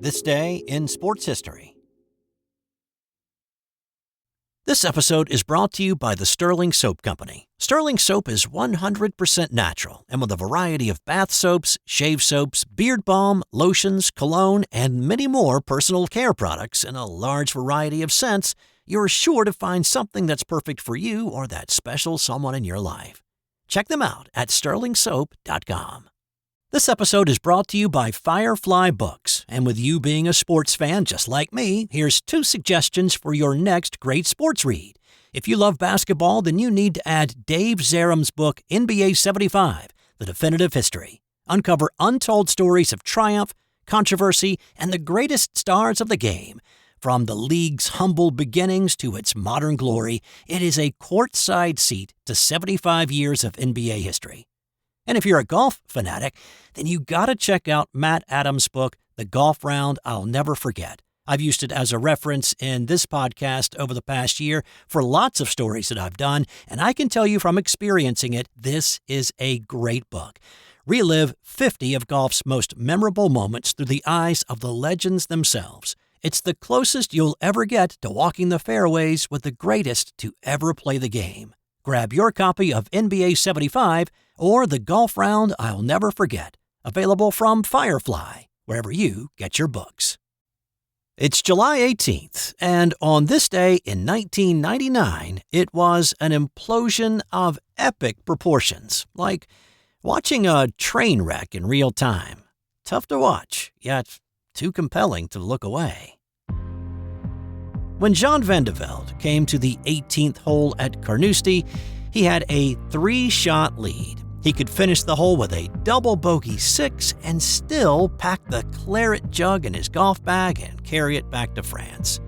This day in sports history. This episode is brought to you by the Sterling Soap Company. Sterling Soap is 100% natural and with a variety of bath soaps, shave soaps, beard balm, lotions, cologne, and many more personal care products in a large variety of scents, you're sure to find something that's perfect for you or that special someone in your life. Check them out at sterlingsoap.com. This episode is brought to you by Firefly Books, and with you being a sports fan just like me, here's 2 suggestions for your next great sports read. If you love basketball, then you need to add Dave Zarum's book, NBA 75, The Definitive History. Uncover untold stories of triumph, controversy, and the greatest stars of the game. From the league's humble beginnings to its modern glory, it is a courtside seat to 75 years of NBA history. And if you're a golf fanatic, then you gotta check out Matt Adams' book, The Golf Round I'll Never Forget. I've used it as a reference in this podcast over the past year for lots of stories that I've done, and I can tell you from experiencing it, this is a great book. Relive 50 of golf's most memorable moments through the eyes of the legends themselves. It's the closest you'll ever get to walking the fairways with the greatest to ever play the game. Grab your copy of NBA 75 or The Golf Round I'll Never Forget, available from Firefly, wherever you get your books. It's July 18th, and on this day in 1999, it was an implosion of epic proportions, like watching a train wreck in real time. Tough to watch, yet too compelling to look away. When Jean Van de Velde came to the 18th hole at Carnoustie, he had a 3-shot lead. He could finish the hole with a double bogey 6 and still pack the claret jug in his golf bag and carry it back to France.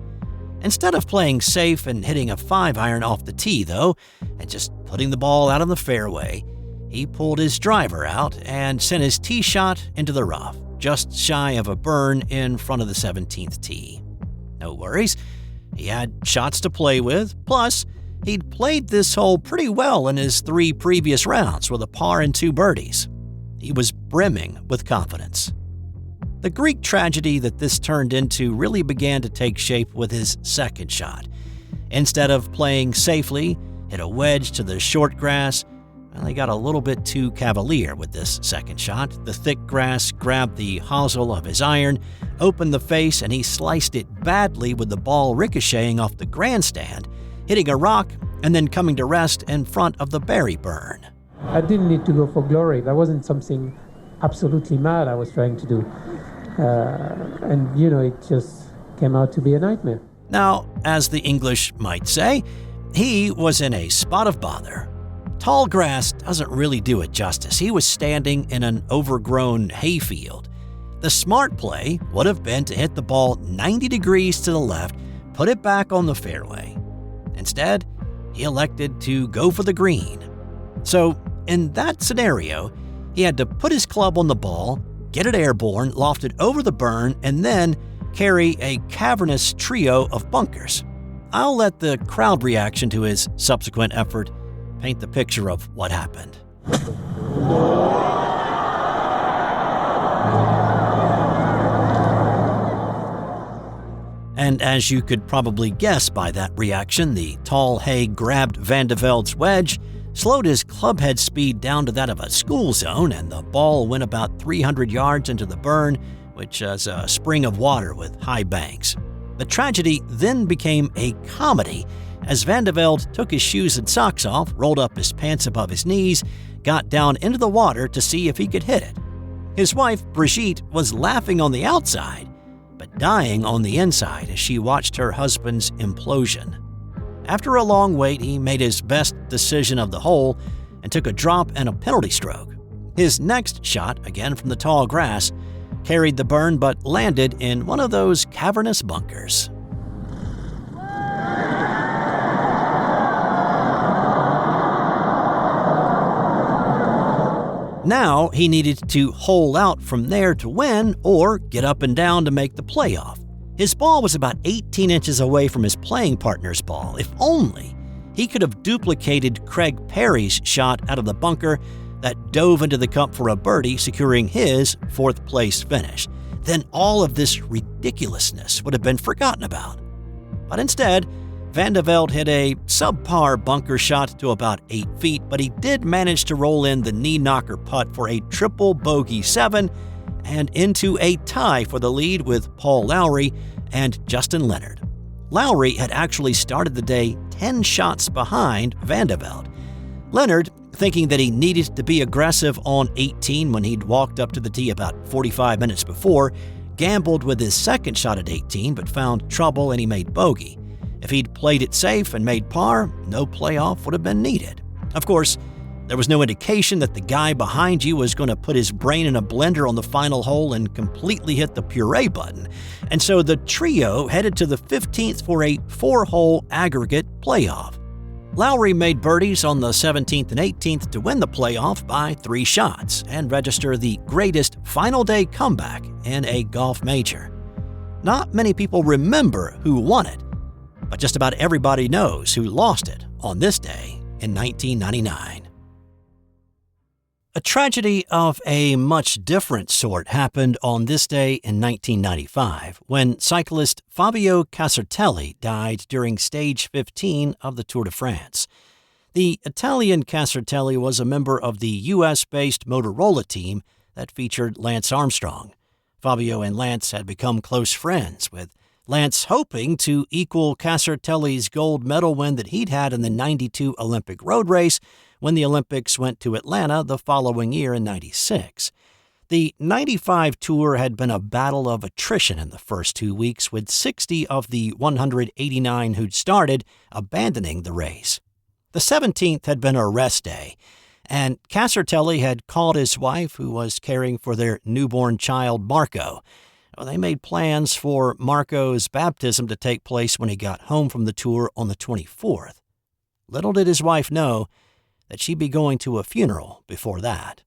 Instead of playing safe and hitting a 5-iron off the tee, though, and just putting the ball out on the fairway, he pulled his driver out and sent his tee shot into the rough, just shy of a burn in front of the 17th tee. No worries. He had shots to play with, plus he'd played this hole pretty well in his 3 previous rounds with a par and 2 birdies. He was brimming with confidence. The Greek tragedy that this turned into really began to take shape with his second shot. Instead of playing safely, hit a wedge to the short grass, well, he got a little bit too cavalier with this second shot. The thick grass grabbed the hosel of his iron, opened the face, and he sliced it badly with the ball ricocheting off the grandstand, hitting a rock and then coming to rest in front of the berry burn. I didn't need to go for glory. That wasn't something absolutely mad I was trying to do. It just came out to be a nightmare. Now, as the English might say, he was in a spot of bother. Tall grass doesn't really do it justice. He was standing in an overgrown hayfield. The smart play would have been to hit the ball 90 degrees to the left, put it back on the fairway. Instead, he elected to go for the green. So, in that scenario, he had to put his club on the ball, get it airborne, loft it over the burn, and then carry a cavernous trio of bunkers. I'll let the crowd reaction to his subsequent effort paint the picture of what happened. And as you could probably guess by that reaction, the tall hay grabbed Van de Velde's wedge, slowed his clubhead speed down to that of a school zone, and the ball went about 300 yards into the burn, which is a spring of water with high banks. The tragedy then became a comedy as Van de Velde took his shoes and socks off, rolled up his pants above his knees, got down into the water to see if he could hit it. His wife, Brigitte, was laughing on the outside, but dying on the inside as she watched her husband's implosion. After a long wait, he made his best decision of the hole and took a drop and a penalty stroke. His next shot, again from the tall grass, carried the burn but landed in one of those cavernous bunkers. Now he needed to hole out from there to win or get up and down to make the playoff. His ball was about 18 inches away from his playing partner's ball. If only he could have duplicated Craig Perry's shot out of the bunker that dove into the cup for a birdie, securing his fourth-place finish. then all of this ridiculousness would have been forgotten about. But instead, Velde hit a subpar bunker shot to about 8 feet, but he did manage to roll in the knee-knocker putt for a triple bogey 7 and into a tie for the lead with Paul Lowry and Justin Leonard. Lowry had actually started the day 10 shots behind Velde. Leonard, thinking that he needed to be aggressive on 18 when he'd walked up to the tee about 45 minutes before, gambled with his second shot at 18 but found trouble and he made bogey. If he'd played it safe and made par, no playoff would have been needed. Of course, there was no indication that the guy behind you was going to put his brain in a blender on the final hole and completely hit the puree button, and so the trio headed to the 15th for a 4-hole aggregate playoff. Lowry made birdies on the 17th and 18th to win the playoff by 3 shots and register the greatest final day comeback in a golf major. Not many people remember who won it, but just about everybody knows who lost it on this day in 1999. A tragedy of a much different sort happened on this day in 1995 when cyclist Fabio Casartelli died during stage 15 of the Tour de France. The Italian Casartelli was a member of the U.S.-based Motorola team that featured Lance Armstrong. Fabio and Lance had become close friends, with Lance hoping to equal Casartelli's gold medal win that he'd had in the '92 Olympic road race when the Olympics went to Atlanta the following year in '96. The '95 Tour had been a battle of attrition in the first 2 weeks, with 60 of the 189 who'd started abandoning the race. The 17th had been a rest day, and Casartelli had called his wife, who was caring for their newborn child Marco. They made plans for Marco's baptism to take place when he got home from the tour on the 24th. Little did his wife know that she'd be going to a funeral before that.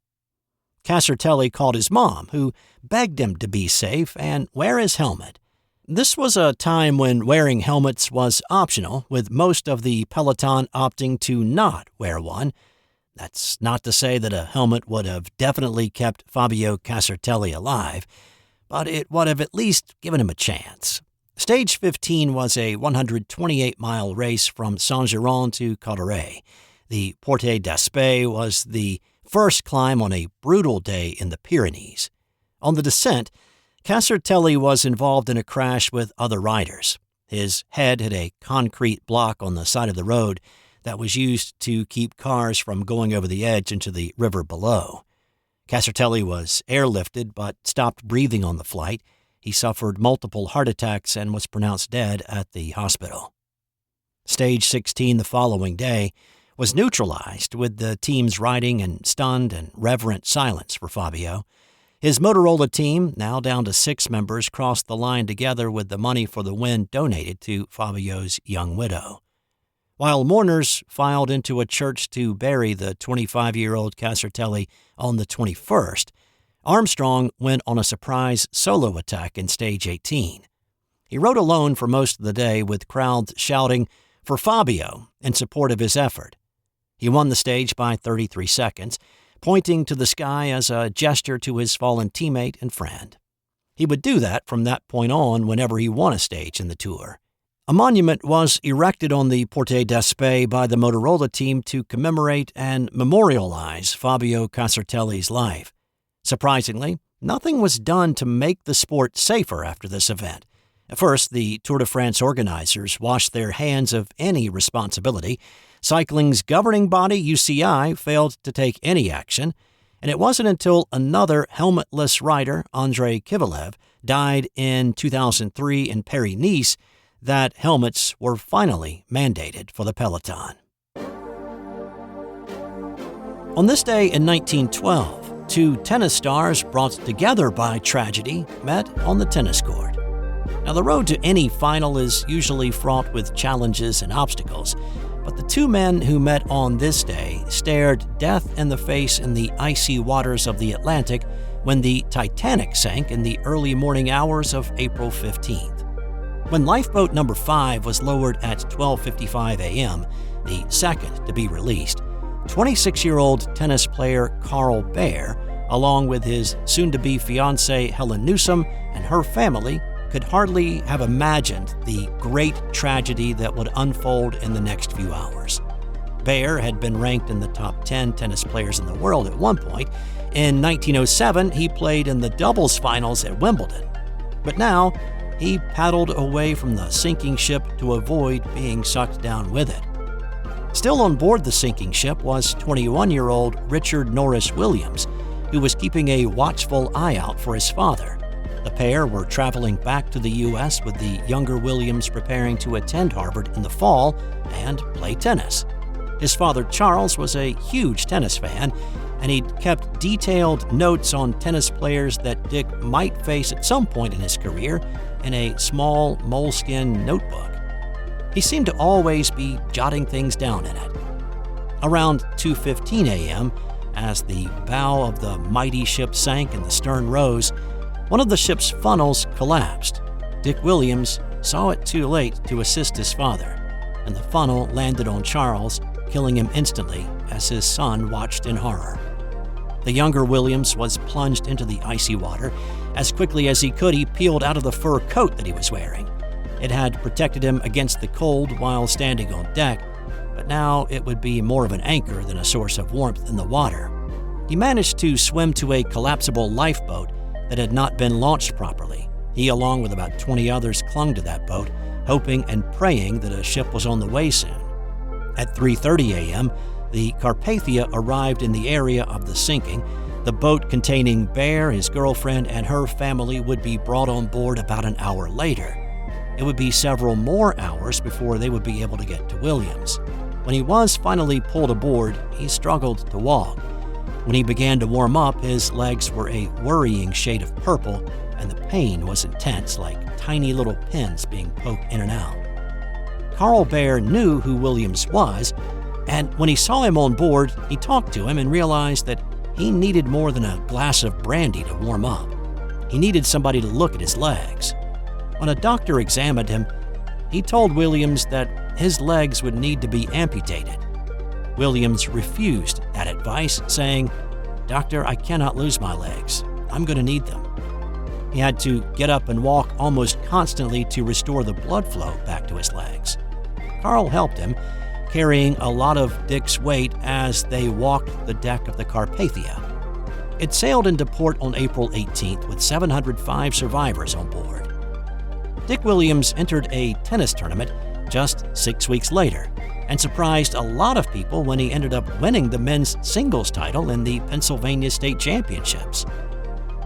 Casartelli called his mom, who begged him to be safe and wear his helmet. This was a time when wearing helmets was optional, with most of the peloton opting to not wear one. That's not to say that a helmet would have definitely kept Fabio Casartelli alive, but it would have at least given him a chance. Stage 15 was a 128-mile race from Saint-Giron to Cauterets. The Porte d'Aspet was the first climb on a brutal day in the Pyrenees. On the descent, Casartelli was involved in a crash with other riders. His head hit a concrete block on the side of the road that was used to keep cars from going over the edge into the river below. Casartelli was airlifted but stopped breathing on the flight. He suffered multiple heart attacks and was pronounced dead at the hospital. Stage 16 the following day was neutralized with the teams riding in stunned and reverent silence for Fabio. His Motorola team, now down to 6 members, crossed the line together with the money for the win donated to Fabio's young widow. While mourners filed into a church to bury the 25-year-old Casartelli on the 21st, Armstrong went on a surprise solo attack in stage 18. He rode alone for most of the day, with crowds shouting for Fabio in support of his effort. He won the stage by 33 seconds, pointing to the sky as a gesture to his fallen teammate and friend. He would do that from that point on whenever he won a stage in the Tour. A monument was erected on the Porte d'Aspet by the Motorola team to commemorate and memorialize Fabio Casartelli's life. Surprisingly, nothing was done to make the sport safer after this event. At first, the Tour de France organizers washed their hands of any responsibility. Cycling's governing body, UCI, failed to take any action, and it wasn't until another helmetless rider, Andrei Kivilev, died in 2003 in Paris-Nice that helmets were finally mandated for the peloton. On this day in 1912, 2 tennis stars brought together by tragedy met on the tennis court. Now, the road to any final is usually fraught with challenges and obstacles, but the 2 men who met on this day stared death in the face in the icy waters of the Atlantic when the Titanic sank in the early morning hours of April 15th. When lifeboat number 5 was lowered at 12:55 a.m., the second to be released, 26-year-old tennis player Carl Baer along with his soon-to-be fiancée Helen Newsom and her family, could hardly have imagined the great tragedy that would unfold in the next few hours. Baer had been ranked in the top 10 tennis players in the world at one point. In 1907, he played in the doubles finals at Wimbledon. But now, he paddled away from the sinking ship to avoid being sucked down with it. Still on board the sinking ship was 21-year-old Richard Norris Williams, who was keeping a watchful eye out for his father. The pair were traveling back to the U.S. with the younger Williams preparing to attend Harvard in the fall and play tennis. His father, Charles, was a huge tennis fan, and he'd kept detailed notes on tennis players that Dick might face at some point in his career in a small moleskin notebook. He seemed to always be jotting things down in it. Around 2:15 a.m., as the bow of the mighty ship sank and the stern rose, one of the ship's funnels collapsed. Dick Williams saw it too late to assist his father, and the funnel landed on Charles, killing him instantly as his son watched in horror. The younger Williams was plunged into the icy water. As quickly as he could, he peeled out of the fur coat that he was wearing. It had protected him against the cold while standing on deck, but now it would be more of an anchor than a source of warmth in the water. He managed to swim to a collapsible lifeboat that had not been launched properly. He, along with about 20 others, clung to that boat, hoping and praying that a ship was on the way soon. At 3:30 a.m., the Carpathia arrived in the area of the sinking. The boat containing Baer, his girlfriend, and her family would be brought on board about an hour later. It would be several more hours before they would be able to get to Williams. When he was finally pulled aboard, he struggled to walk. When he began to warm up, his legs were a worrying shade of purple, and the pain was intense, like tiny little pins being poked in and out. Carl Baer knew who Williams was, and when he saw him on board, he talked to him and realized that he needed more than a glass of brandy to warm up. He needed somebody to look at his legs. When a doctor examined him, he told Williams that his legs would need to be amputated. Williams refused that advice, saying, "Doctor, I cannot lose my legs. I'm going to need them." He had to get up and walk almost constantly to restore the blood flow back to his legs. Carl helped him, carrying a lot of Dick's weight as they walked the deck of the Carpathia. It sailed into port on April 18th with 705 survivors on board. Dick Williams entered a tennis tournament just 6 weeks later and surprised a lot of people when he ended up winning the men's singles title in the Pennsylvania State Championships.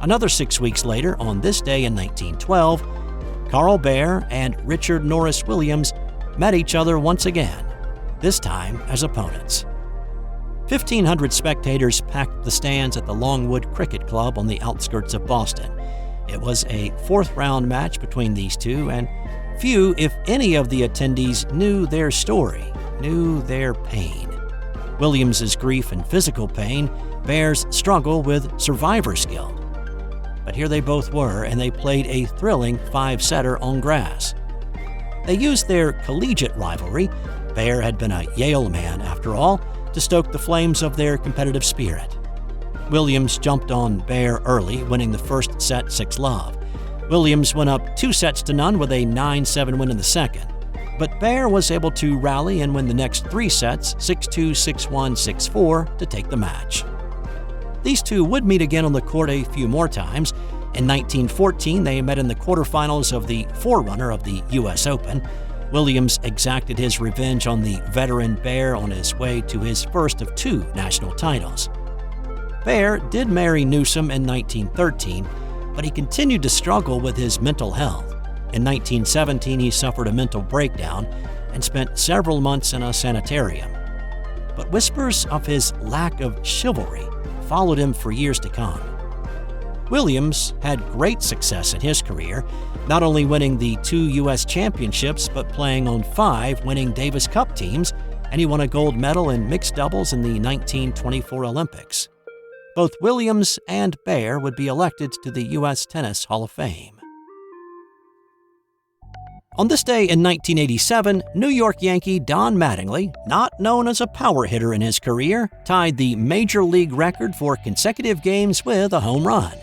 Another 6 weeks later, on this day in 1912, Carl Baer and Richard Norris Williams met each other once again, this time as opponents. 1,500 spectators packed the stands at the Longwood Cricket Club on the outskirts of Boston. It was a fourth-round match between these two, and few, if any, of the attendees knew their story, knew their pain. Williams's grief and physical pain, Baer's struggle with survivor's guilt. But here they both were, and they played a thrilling five-setter on grass. They used their collegiate rivalry, Baer had been a Yale man after all, to stoke the flames of their competitive spirit. Williams jumped on Baer early, winning the first set 6-love. Williams went up 2-0 with a 9-7 win in the second. But Baer was able to rally and win the next 3 sets, 6-2, 6-1, 6-4, to take the match. These two would meet again on the court a few more times. In 1914, they met in the quarterfinals of the forerunner of the U.S. Open. Williams exacted his revenge on the veteran Baer on his way to his first of 2 national titles. Baer did marry Newsom in 1913, but he continued to struggle with his mental health. In 1917, he suffered a mental breakdown and spent several months in a sanitarium. But whispers of his lack of chivalry followed him for years to come. Williams had great success in his career, not only winning the 2 U.S. championships, but playing on 5 winning Davis Cup teams, and he won a gold medal in mixed doubles in the 1924 Olympics. Both Williams and Baer would be elected to the U.S. Tennis Hall of Fame. On this day in 1987, New York Yankee Don Mattingly, not known as a power hitter in his career, tied the Major League record for consecutive games with a home run.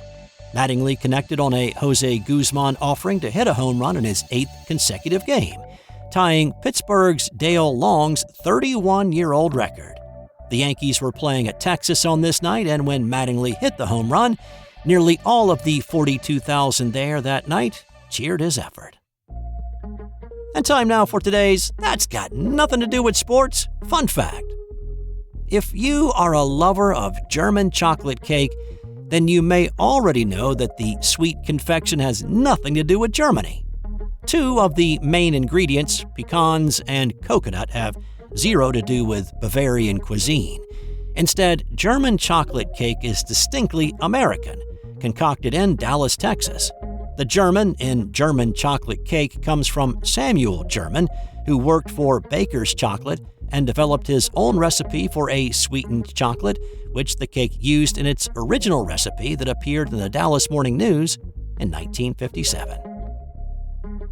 Mattingly connected on a Jose Guzman offering to hit a home run in his 8th consecutive game, tying Pittsburgh's Dale Long's 31-year-old record. The Yankees were playing at Texas on this night, and when Mattingly hit the home run, nearly all of the 42,000 there that night cheered his effort. And time now for today's That's Got Nothing to Do with Sports fun fact. If you are a lover of German chocolate cake, then you may already know that the sweet confection has nothing to do with Germany. 2 of the main ingredients, pecans and coconut, have zero to do with Bavarian cuisine. Instead, German chocolate cake is distinctly American, concocted in Dallas, Texas. The German in German chocolate cake comes from Samuel German, who worked for Baker's Chocolate and developed his own recipe for a sweetened chocolate, which the cake used in its original recipe that appeared in the Dallas Morning News in 1957.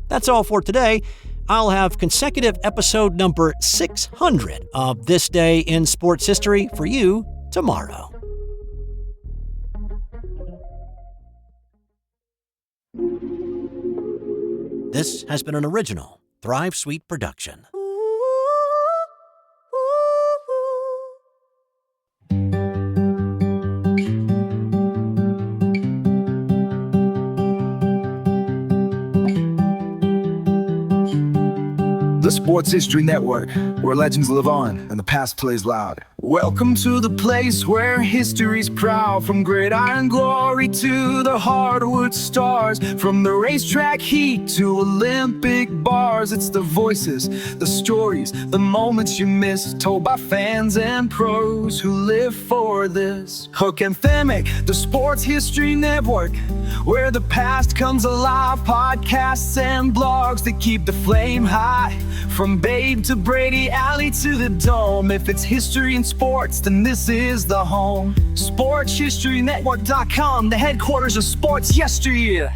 That's all for today. I'll have consecutive episode number 600 of This Day in Sports History for you tomorrow. This has been an original Thrive Suite production. The Sports History Network, where legends live on and the past plays loud. Welcome to the place where history's proud. From gridiron glory to the hardwood stars, from the racetrack heat to Olympic bars. It's the voices, the stories, the moments you miss, told by fans and pros who live for this. Hook and Themic, the Sports History Network, where the past comes alive. Podcasts and blogs that keep the flame high. From Babe to Brady, Alley to the Dome. If it's history and sports, then this is the home. SportsHistoryNetwork.com, the headquarters of sports yesteryear.